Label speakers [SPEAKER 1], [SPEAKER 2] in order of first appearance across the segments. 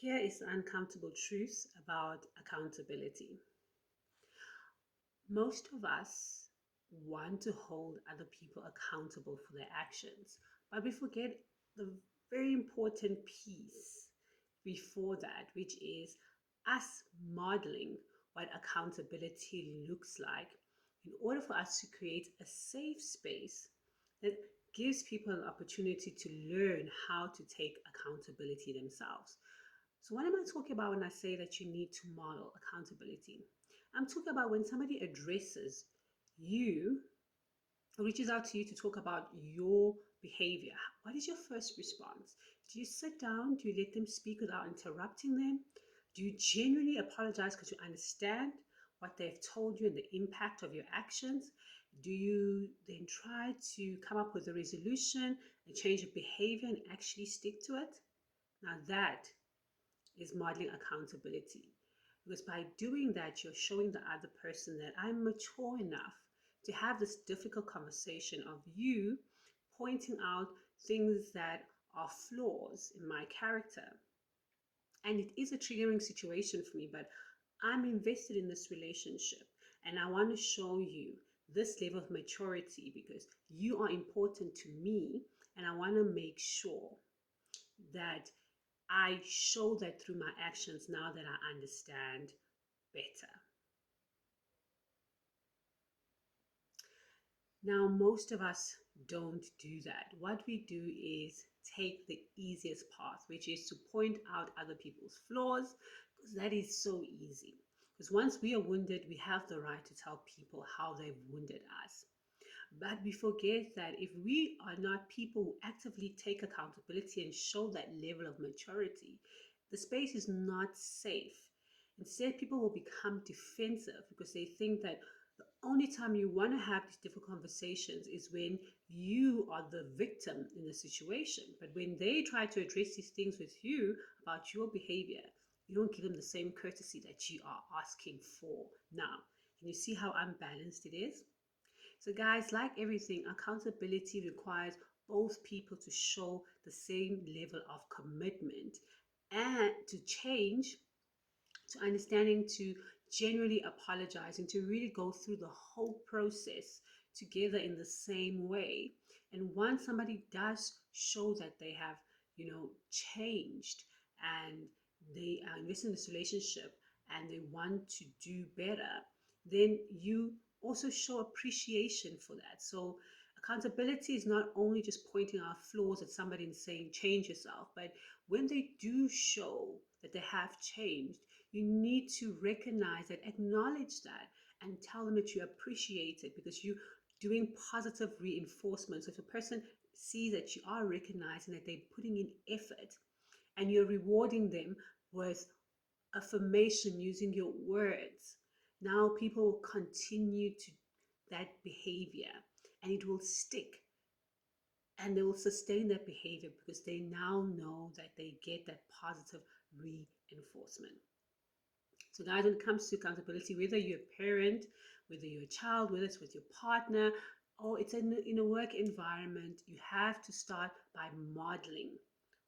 [SPEAKER 1] Here is the uncomfortable truth about accountability. Most of us want to hold other people accountable for their actions, but we forget the very important piece before that, which is us modeling what accountability looks like in order for us to create a safe space that gives people an opportunity to learn how to take accountability themselves. So, what am I talking about when I say that you need to model accountability? I'm talking about when somebody addresses you, reaches out to you to talk about your behavior. What is your first response? Do you sit down? Do you let them speak without interrupting them? Do you genuinely apologize because you understand what they've told you and the impact of your actions? Do you then try to come up with a resolution and change your behavior and actually stick to it? Now, that is modeling accountability. Because by doing that, you're showing the other person that I'm mature enough to have this difficult conversation of you pointing out things that are flaws in my character. And it is a triggering situation for me, but I'm invested in this relationship and I want to show you this level of maturity because you are important to me and I want to make sure that I show that through my actions now that I understand better. Now, most of us don't do that. What we do is take the easiest path, which is to point out other people's flaws, because that is so easy. Because once we are wounded, we have the right to tell people how they've wounded us. But we forget that if we are not people who actively take accountability and show that level of maturity, the space is not safe. Instead, people will become defensive because they think that the only time you want to have these difficult conversations is when you are the victim in the situation. But when they try to address these things with you about your behavior, you don't give them the same courtesy that you are asking for now. Can you see how unbalanced it is? So, guys, like everything, accountability requires both people to show the same level of commitment and to change, to understanding, to genuinely apologize, and to really go through the whole process together in the same way. And once somebody does show that they have, changed and they are invested in this relationship and they want to do better, then you also show appreciation for that. So accountability is not only just pointing out flaws at somebody and saying change yourself, but when they do show that they have changed, you need to recognize that, acknowledge that, and tell them that you appreciate it because you're doing positive reinforcement. So if a person sees that you are recognizing that they're putting in effort and you're rewarding them with affirmation using your words, now people will continue to that behavior and it will stick and they will sustain that behavior because they now know that they get that positive reinforcement. So, guys, when it comes to accountability, whether you're a parent, whether you're a child, whether it's with your partner, or it's in a work environment, you have to start by modeling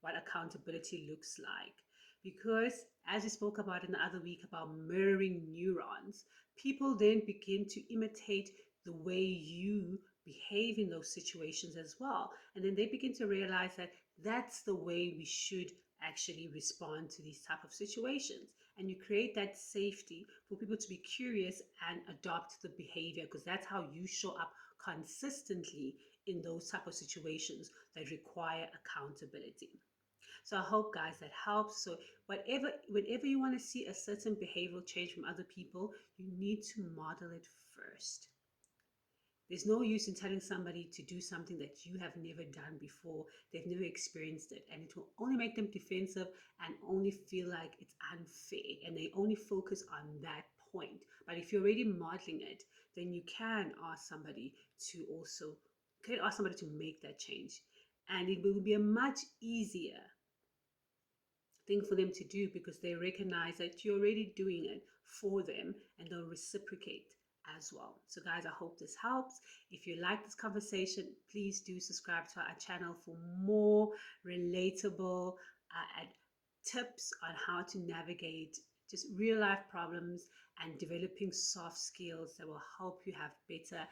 [SPEAKER 1] what accountability looks like. Because, as we spoke about in the other week about mirroring neurons, people then begin to imitate the way you behave in those situations as well. And then they begin to realize that that's the way we should actually respond to these type of situations, and you create that safety for people to be curious and adopt the behavior because that's how you show up consistently in those type of situations that require accountability. So I hope, guys, that helps. So whenever you want to see a certain behavioral change from other people, you need to model it first. There's no use in telling somebody to do something that you have never done before. They've never experienced it. And it will only make them defensive and only feel like it's unfair. And they only focus on that point. But if you're already modeling it, then you can ask somebody to make that change. And it will be a much easier thing for them to do because they recognize that you're already doing it for them and they'll reciprocate as well. So, guys, I hope this helps. If you like this conversation, please do subscribe to our channel for more relatable tips on how to navigate just real life problems and developing soft skills that will help you have better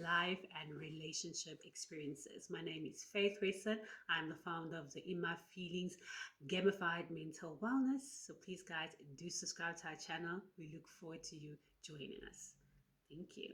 [SPEAKER 1] life and relationship experiences. My name is Faith Wesson. I'm the founder of the In My Feelings Gamified Mental Wellness. So please, guys, do subscribe to our channel. We look forward to you joining us. Thank you.